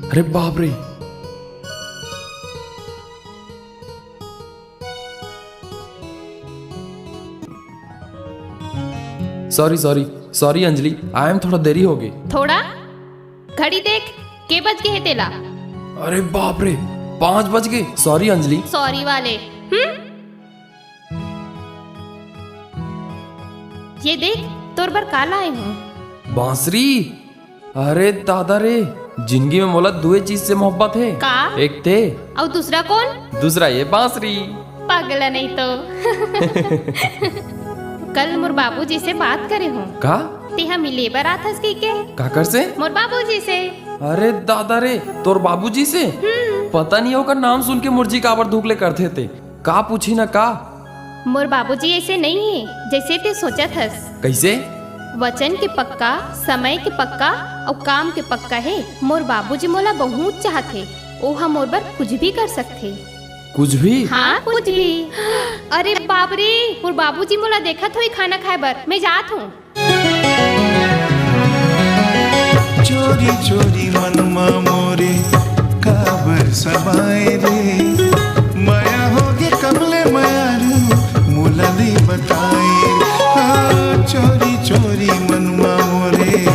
अरे बाप रे, sorry sorry sorry Anjali, I am थोड़ा देरी हो गई। थोड़ा घड़ी देख के बज गए है तेला। अरे बाप रे, 5 बज गए। सॉरी अंजलि। सॉरी वाले। ये देख तोर पर काल आए हूँ। बांसुरी। अरे दादा रे, जिंदगी में मोला 2 चीज से मोहब्बत है। का? एक थे और दूसरा कौन? दूसरा ये बांसुरी। पागल नहीं तो। कल मोर बाबूजी से बात करे हूँ। का? ते हम मिले बारात हंस की के। काकर से? मोर बाबूजी से। अरे दादा रे, तोर बाबूजी से? पता नहीं होगा, नाम सुन के मुर्जी काबर धुकले करते थे। का पूछी ना का? मोर बाबूजी ऐसे नहीं है जैसे ते सोचत हस। कैसे? वचन के पक्का, समय के पक्का और काम के पक्का है। मोर बाबूजी मोला बहुत चाहते, ओ हम मोर बर कुछ भी कर सकते। कुछ भी? हाँ कुछ भी। अरे बाप रे, मोर बाबूजी मोला देखत होई खाना खाए बर। मैं जात हूँ। चोरी चोरी मनमा मोरे काबर समाए रे, माया होगे कमले मारू मोला नहीं बताए। हाँ, चोरी चोरी मनमा मोरे।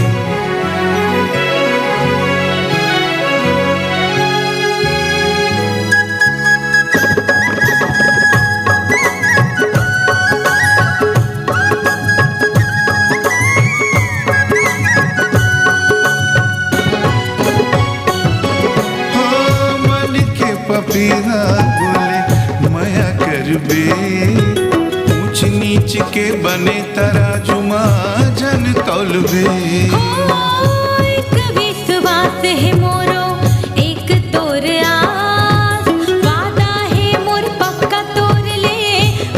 पपीहा बोले माया करबे, ऊंच नीच के बने तराजुमा जन तौलबे। एक विश्वास है मोरो, एक तोर आस, वादा है मोर पक्का तोर ले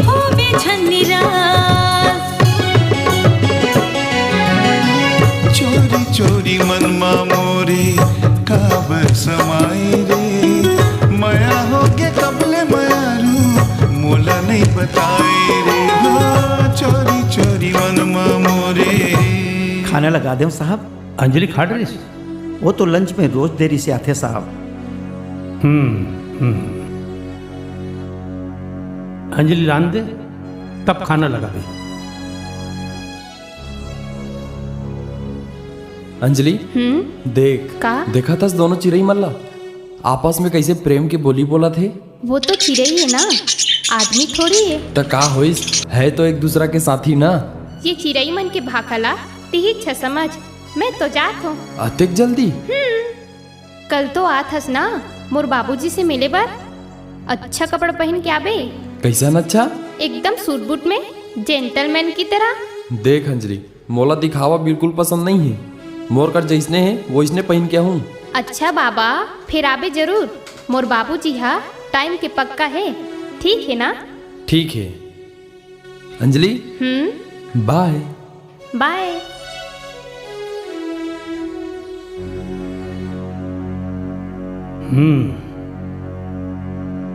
होवे छन निराश। चोरी चोरी मनमा मोरे काबर समाई रे, माया होगे कबले मारू मोला नहीं बताए रे। हाँ, चोरी चोरी मनमा मोरे। खाना लगा दें साहब? अंजलि खा रही? वो तो लंच में रोज देरी से आते साहब। अंजलि लान दे, तब खाना लगा दे। अंजलि देख का? देखा था दोनों चिड़ई मल्ला आपस में कैसे प्रेम के बोली बोला थे। वो तो चिड़ई है ना, आदमी थोड़ी है। तो का होइस, है तो एक दूसरा के साथी ना। ये चिड़ई मन के भाखला तिही छ समझ। मैं तो जात हूँ। अतिक जल्दी? कल तो आत हस ना मोर बाबूजी से मिले बार। अच्छा कपड़ा पहन के आबे। कैसा न? अच्छा एकदम सूट बूट में जेंटलमैन की तरह। देख अंजलि, मोला दिखावा बिल्कुल पसंद नहीं है। मोर कर जैसने है वो इसने पहन के हूँ। अच्छा बाबा, फिर आबे जरूर। मोर बाबूजी हा टाइम के पक्का है, ठीक है ना? ठीक है अंजलि, बाय बाय।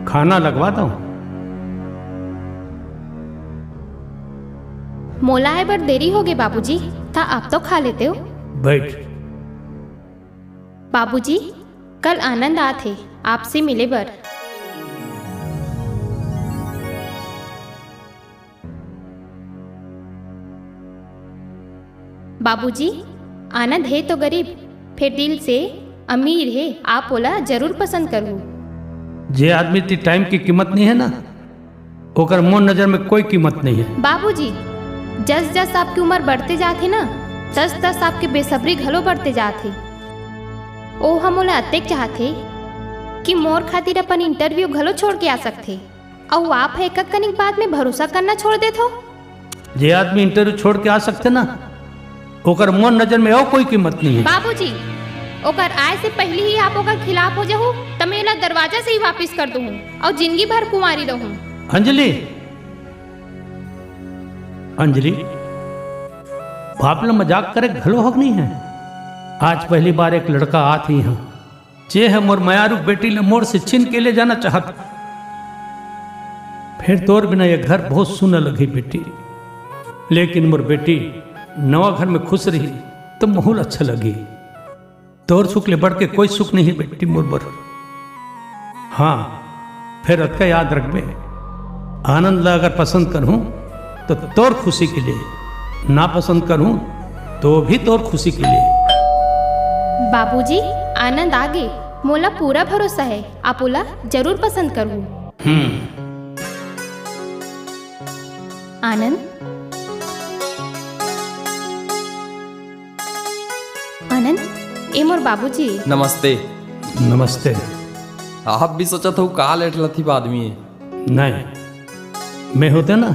खाना लगवा दो। मोला है बर देरी हो गई बाबूजी, था आप तो खा लेते हो। बैठ। बाबूजी कल आनंद आते आपसे मिले बर। बाबूजी आनंद है तो गरीब, फिर दिल से अमीर है। आप बोला जरूर पसंद करूँ। जे आदमी ती टाइम की कीमत नहीं है ना, ओकर मोर नजर में कोई कीमत नहीं है। बाबूजी जस जस आपकी उम्र बढ़ते जाते ना, तस तस आपके बेसब्री घलो बढ़ते जाते। ओ हम मोला अतेक चाहते कि मोर खातिर अपन इंटरव्यू घलो छोड़ के आ सकते, और आप एक कनिक बात में भरोसा करना छोड़ देते हो। जे आदमी इंटरव्यू छोड़ के आ सकते ना, ओकर मोर नजर में और कोई कीमत नहीं है। बाबूजी ओकर आय से पहले ही आप ओकर खिलाफ हो जाओ तो मैं ना दरवाजा से ही वापस कर दूँ और जिंदगी भर कुंवारी रहूं। अंजलि, अंजलि बाप लोग मजाक करे घलो हक नहीं है। आज पहली बार एक लड़का आत ही यहाँ जे है मोर मयारू बेटी ले मोर से छीन के ले जाना चाहत। फिर तोर बिना ये घर बहुत सुना लगी बेटी, लेकिन मोर बेटी नवा घर में खुश रही तो माहौल अच्छा लगी। तोर सुख ले बढ़ के कोई सुख नहीं बेटी मुरबर। हाँ फिर अतका याद रखबे, आनंद ला अगर पसंद करूं तो तोर खुशी के लिए, ना पसंद करूं तो भी तोर खुशी के लिए। बाबूजी आनंद आगे मोला पूरा भरोसा है, आप ओला जरूर पसंद करूँ। आनंद आनंद ए मोर बाबूजी। नमस्ते। नमस्ते। आप भी सोचा था का लेट लथी आदमी है। नहीं, मैं होते ना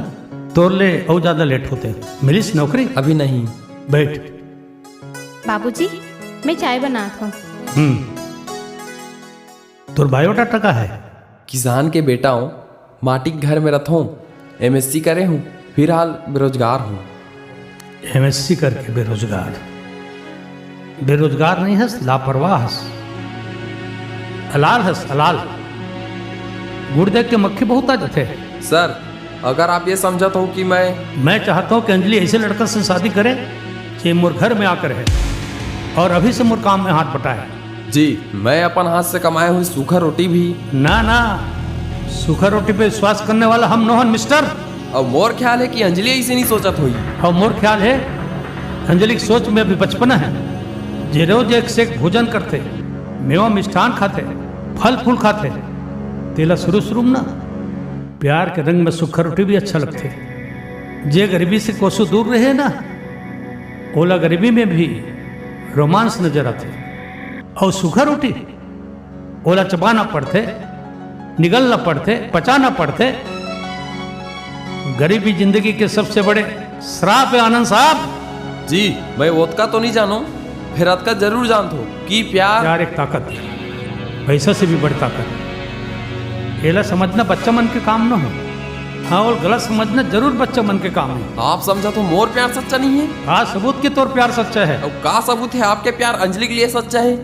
तोर ले और ज्यादा लेट होते। मिलिस नौकरी? अभी नहीं। बैठ। बाबूजी मैं चाय बनाता हूँ। तोर बायोडाटा का है? किसान के बेटा हूँ, माटी के घर में रहता हूँ, MSc करे हूँ, फिलहाल बेरोजगार हूँ। MSc करके बेरोजगार? बेरोजगार नहीं हस, लापरवाह हस, हलाल हस, हलाल। गुड़ देख के मक्खी बहुत आ जाते। सर अगर आप ये समझता हूँ कि मैं चाहता हूँ कि अंजलि ऐसे लड़का से शादी करे जो मोर घर में आकर है और अभी से मोर काम में हाथ बटाए। जी, मैं अपन हाथ से कमाए हुई सूखा रोटी भी। ना ना, सूखा रोटी पे विश्वास करने वाला हम नोहन मिस्टर। और मोर ख्याल है कि अंजलि ऐसे नहीं सोचत हुई। और मोर ख्याल है अंजलि की सोच में अभी बचपना है, जे रोज एक से एक भोजन करते, मेवा मिष्ठान खाते, फल फूल खाते। तेला शुरू शुरू में ना प्यार के रंग में सूखा रोटी भी अच्छा लगते। जे गरीबी से कोसों दूर रहे ना, ओला गरीबी में भी रोमांस नजर आते। और सूखा रोटी ओला चबाना पड़ते, निगलना पड़ते, पचाना पड़ते। गरीबी जिंदगी के सबसे बड़े श्राप है आनंद साहब। जी, मैं वोदका तो नहीं जानू, फिर अतका जरूर जानता हूँ कि प्यार एक ताकत है, पैसा से भी बड़ी ताकत। एला समझना बच्चा मन के काम न हो। हाँ, और गलत समझना जरूर बच्चा मन के काम है। आप समझा तो मोर प्यार सच्चा नहीं है। हाँ, सबूत के तौर प्यार सच्चा है। और का सबूत है आपके प्यार अंजलि के लिए सच्चा है?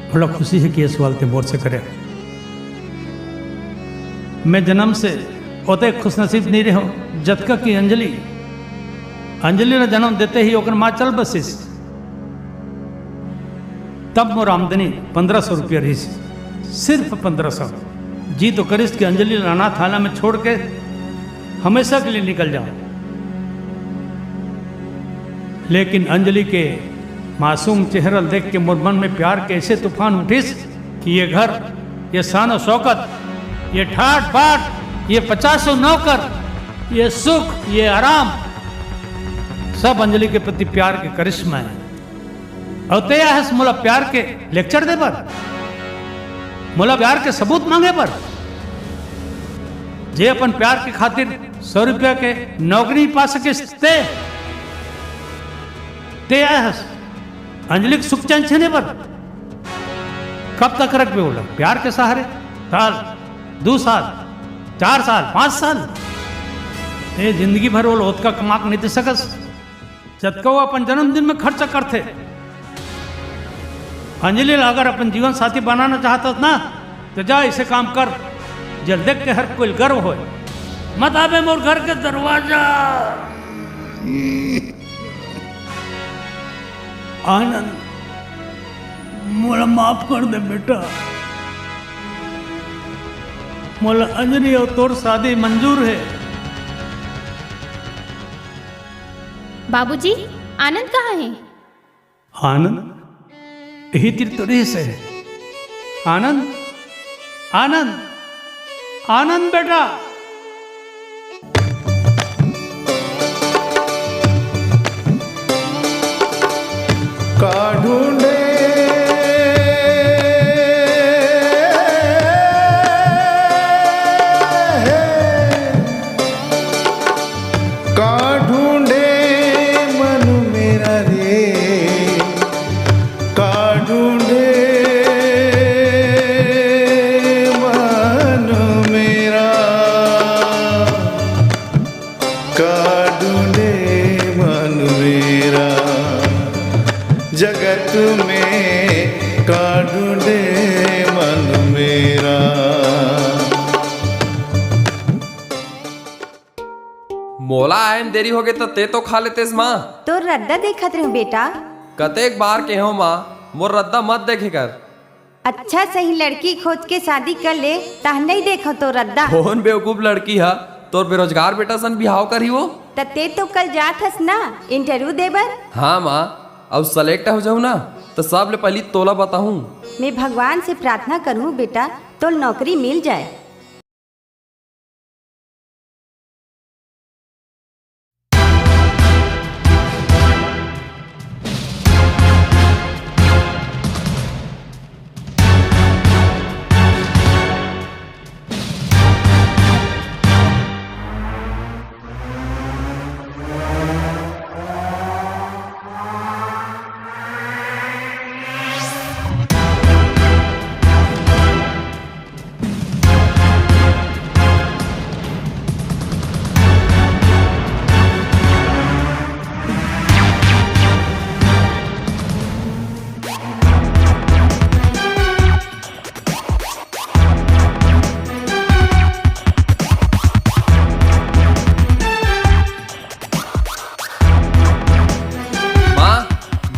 बड़ा खुशी है कि ये सवाल ते मोर से करे। मैं जन्म से ओते खुश नसीब नहीं रहो जतका की अंजलि ने जन्म देते ही ओकर माँ चल बसिस। तब मोर आमदनी 1500 रुपया रही, सिर्फ 1500। जी तो करिस कि अंजलि अनाथ थाना में छोड़ के हमेशा के लिए निकल जाओ। लेकिन अंजलि के मासूम चेहरा देख के मोर मन में प्यार के ऐसे तूफान उठिस कि ये घर, ये शान और शौकत, ये ठाट बाट, ये 50 नौकर, ये सुख, ये आराम, सब अंजलि के प्रति प्यार के करिश्मा है। और तैयार है मोला प्यार के लेक्चर दे पर, मोला प्यार के सबूत मांगे पर। जे अपन प्यार के खातिर 100 रुपया के नौकरी पा सके तैयार है अंजलि के सुख चैन छेने पर। कब तक रख बे बोला प्यार के सहारे? साल, 2 साल, 4 साल, 5 साल? ये जिंदगी भर वो लोथ का कमाक नहीं दे सकस। जबकि वो अपन जन्मदिन में खर्चा करते। अंजलि अगर अपन जीवन साथी बनाना चाहता ना तो जा ऐसे काम कर, जब देख के हर कोई गर्व हो। मत आवे मोर घर के दरवाजा। आनंद, मोला माफ कर दे बेटा। मोला अंजलि और तोर शादी मंजूर है। बाबूजी आनंद कहाँ है? आनंद यही तीर्थरी से। आनंद, आनंद, आनंद बेटा। का ढूंढे का ढूंढे मन मेरा रे, का ढूंढे मन मेरा, का ढूंढे मन मेरा जगत में, का ढूंढे मन मेरा। तोला आए में देरी हो गए तो ते तो खा लेतेस माँ। तो रद्दा देखत रहूं बेटा। कतेक बार के हो माँ, मोर रद्दा मत देखे कर। अच्छा सही लड़की खोज के शादी कर ले, तह नहीं देखो तो रद्दा। कौन बेवकूफ लड़की है, तोर बेरोजगार बेटा सन बिहाव करी वो। ते तो कल जात हस ना इंटरव्यू देबर। हाँ माँ, अब सेलेक्ट हो जाऊँ ना तो सब ले पहली तोला बताऊँ। मैं भगवान से प्रार्थना करूं बेटा तो नौकरी मिल जाए।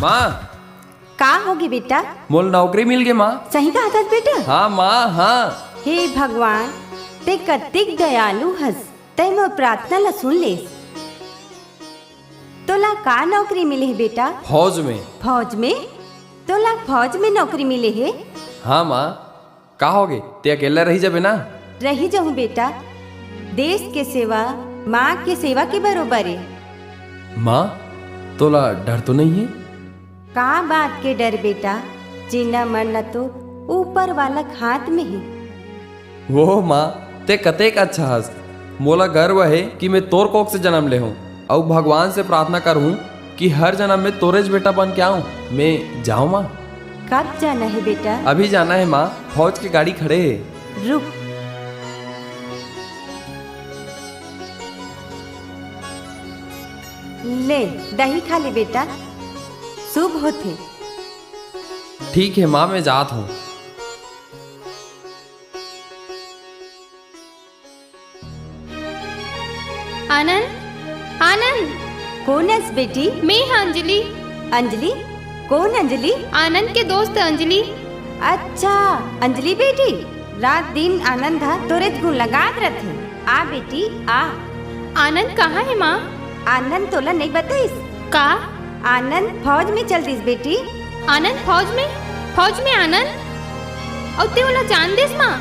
माँ का होगी बेटा? मोल नौकरी मिल गई माँ। सही कहा था बेटा। हाँ माँ हाँ। हे भगवान, ते कतिक दयालु हस, ते मोर प्रार्थना ला सुन ले। तोला का नौकरी मिले है बेटा? फौज में। फौज में? तोला फौज में नौकरी मिले है? हाँ माँ, का होगे ते अकेला रही जाबे ना। रही जाऊं बेटा, देश के सेवा माँ के सेवा के बरोबर है। माँ तोला डर तो नहीं है? का बात के डर बेटा, जीना मरना तो ऊपर वाला हाथ में है। वो माँ ते कतेक अच्छा हस, मोला गर्व है कि मैं तोर कोख से जन्म ले हूँ और भगवान से प्रार्थना करूँ कि हर जन्म में तोरेज बेटा बन के आऊँ। मैं जाऊँ माँ? कब जाना है बेटा? अभी जाना है माँ, फौज की गाड़ी खड़े है। रुक। ले दही खा ले बेटा, शुभ होते। ठीक है माँ, मैं जात हूँ। आनंद, आनंद। कौन है बेटी? मैं हाँ अंजलि। अंजलि? कौन अंजलि? आनंद के दोस्त अंजलि। अच्छा अंजलि बेटी, रात दिन आनंद था तोरे गुण लगात रथे। आ बेटी आ। आनंद कहाँ है माँ? आनंद तोला नहीं बताइस का? आनंद फौज में चल दिस बेटी। आनंद फौज में? फौज में आनंद? और ते वाला जान दिस माँ?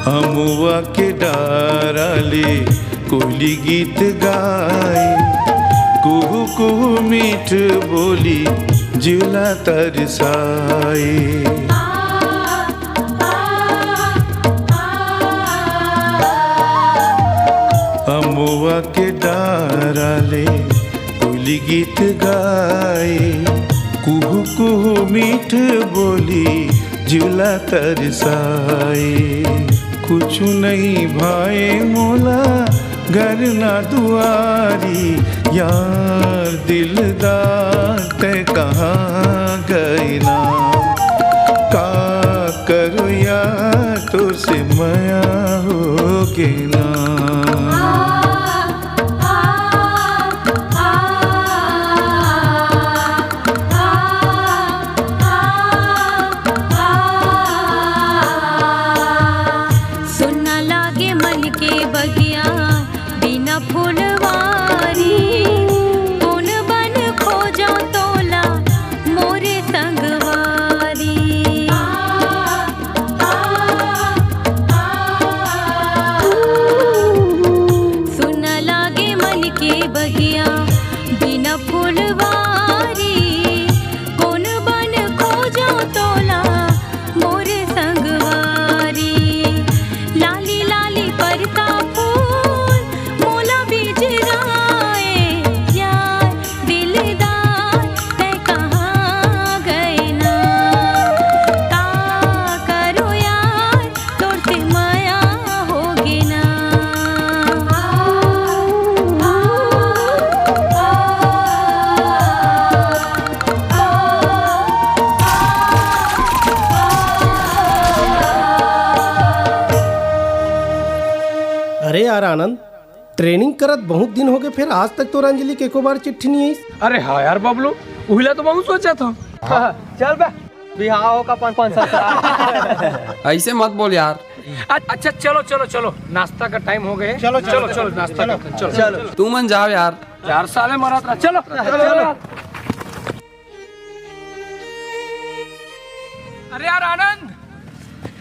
अमुआ के डाराले कोयली गीत गाए, कुहू कुहू मीठ बोली जिला तरसाए। अमुआ के डाराले कोयली गीत गाए, कुहू कुहू मीठ बोली जिला तरसाए। कुछ नहीं भाए मोला घर ना दुआरी, यार दिलदार ते कहाँ गए ना। का करो यार तो से माया हो के ना। सुना लागे मन के बगिया बिना फुलवारी, कौन बन खोजा तोला मोरे संगवारी। सुना लागे मन के बगिया बिना फुलवारी, कौन बन खोजा तोला मोरे संगवारी। लाली लाली परता फूल मोला बिजराए, यार दिलदार तै कहाँ गए ना। का करो यार तोर से माया होगे ना। अरे यार आनंद, ट्रेनिंग करत बहुत दिन हो गए, फिर आज तक तो अंजलि के एको बार चिट्ठी नहीं आई। अरे हाँ यार बबलू, उहिला तो बहुत सोचा था। चल बे बिहाव का 5-5 ऐसे मत बोल यार। अच्छा चलो चलो चलो, नाश्ता का टाइम हो गया। चलो चलो चलो नाश्ता करते हैं, चलो चलो। तू मन जाओ यार। 4 साल मरा था। चलो चलो। अरे यार आनंद,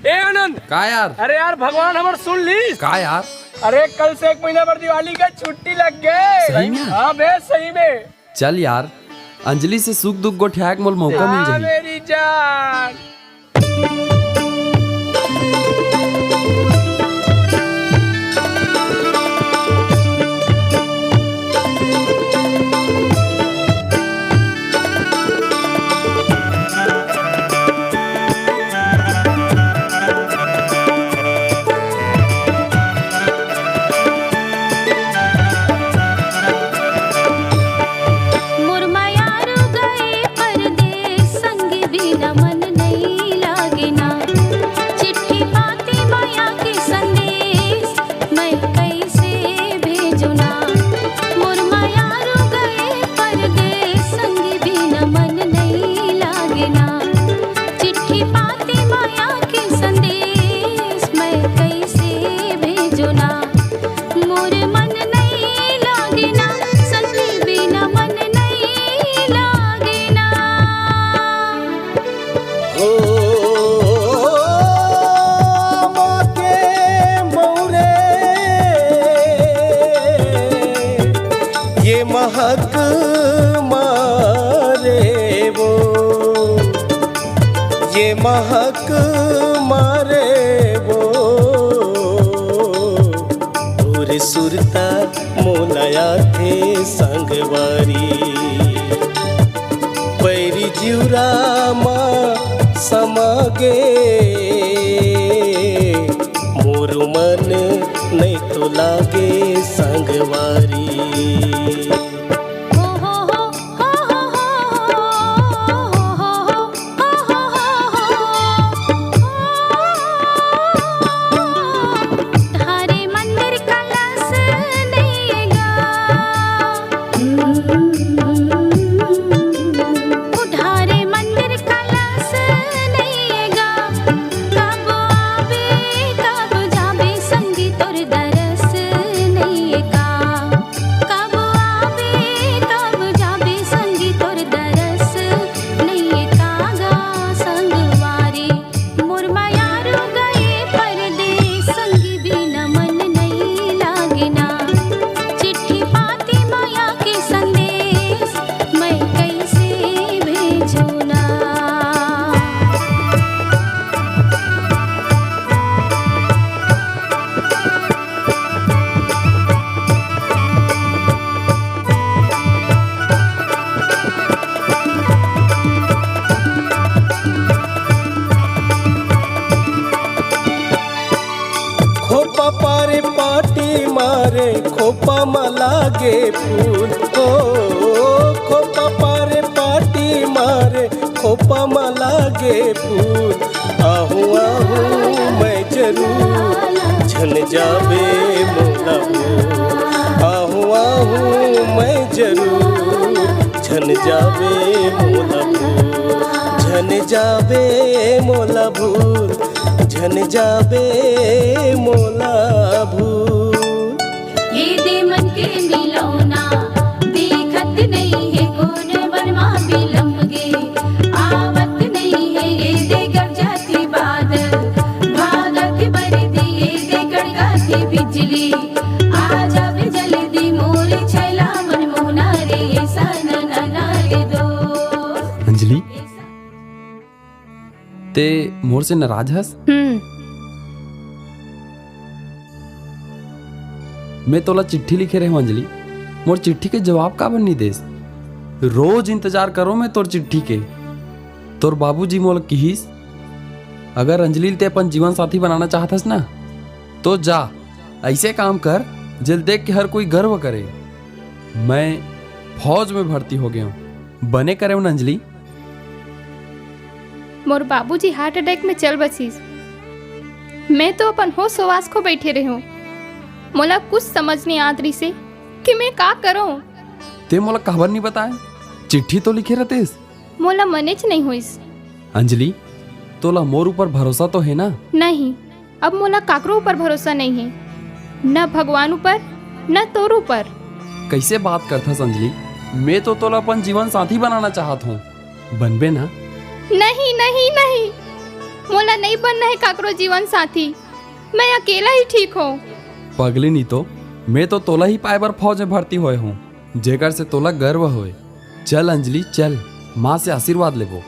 ए आनंद। का यार? अरे यार भगवान हमार सुन ली। का यार? अरे कल से 1 महीना पर दिवाली का छुट्टी लग गए। सही में? हाँ बे सही में। चल यार, अंजलि से सुख दुख को ठैक मोल मौका मिल हाँ जाए। मेरी जान। मुरमयारू गए परदेस, संग बिना मन नहीं लागे ना। चिट्ठी पाती माया के संदेश, मैं कैसे भेजूं ना। मुरमयारू गए परदेस, संग बिना मन नहीं लागे ना। चिट्ठी पाती माया के संदेश, मैं कैसे भेजूं ना। मोर मन नहीं लागे ना, संगी बिना मन नहीं लागे ना। ओ माँ के मोरे, ये महक मारे वो, ये महक मारे वो। और सुरता मोलाया थे संगवारी, पैरी जिउरा माँ समागे। मोर मन नहीं तो लागे संगवारी। हो हो हो हो हो हो हो धारे मंदिर कलश नहींगा, उधारे मंदिर कलश नहींगा। कब आवे कब जावे संगी तोर दरस नहीं का। कब आवे कब जावे संगी तोर दरस नहीं कागा संगवारी। मुरमयारू गए परदेस, संगी बिना मन नहीं लागे ना। चिट्ठी पाती माया के संदेश, मैं कैसे भेजूं ना। खोपा पारे पाटी मारे, खोपा में लागे फूल। ओ खोपा पारे पाटी मारे, खोपा में लागे फूल। आहू आहू मैं जरूर झन जावे मोला भूल। आहूँ आहूँ मैं जरूर, झन जावे मोला भूल। झन जावे मोला भूल, झन जावे मोला भूल। ये दे मन के मिलौना दिखत नहीं है कौन बनमा बिलम गे। आवत नहीं है ये दे गरजती बादल, भागत बरदी ये दे गड़गती बिजली। आ जावे जल्दी मोरे छैला मन मोहना रे ऐसा ना रे दो। अंजलि ते मोर से नाराज हस? मैं तोला चिट्ठी लिखे रहे हूँ अंजलि, मोर चिट्ठी के जवाब का बन्नी देस। रोज इंतजार करो मैं तोर चिट्ठी के। तोर बाबूजी मोल किहिस अगर अंजलि ते अपन जीवन साथी बनाना चाहतस ना तो जा ऐसे काम कर जिल देख के हर कोई गर्व करे। मैं फौज में भर्ती हो गया हूँ, बने करे हूँ अंजलि। मोर बाबूजी हार्ट अटैक में चल बसीस, मैं तो अपन होश हवास को बैठे रही हूँ। मोला कुछ समझ नहीं आत रही से कि मैं का करूं। ते मोला खबर नहीं बताए, चिट्ठी तो लिखे रहतेस। मोला मनेच नहीं हुईस। अंजलि तोला मोर ऊपर भरोसा तो है ना? नहीं, अब मोला काकरो ऊपर भरोसा नहीं है, न भगवान ऊपर न तोर ऊपर। कैसे बात करथस अंजलि? मैं तो तोला अपन जीवन साथी बनाना चाहत हूँ, बनबे ना? नहीं नहीं नहीं, मोला नहीं बनना है काकरो जीवन साथी, मैं अकेला ही ठीक हूँ। पगली नहीं तो मैं तो तोला ही पाए बर फौज में भर्ती होए हूँ, जेकर से तोला गर्व होए। चल अंजलि चल, माँ से आशीर्वाद लेबो।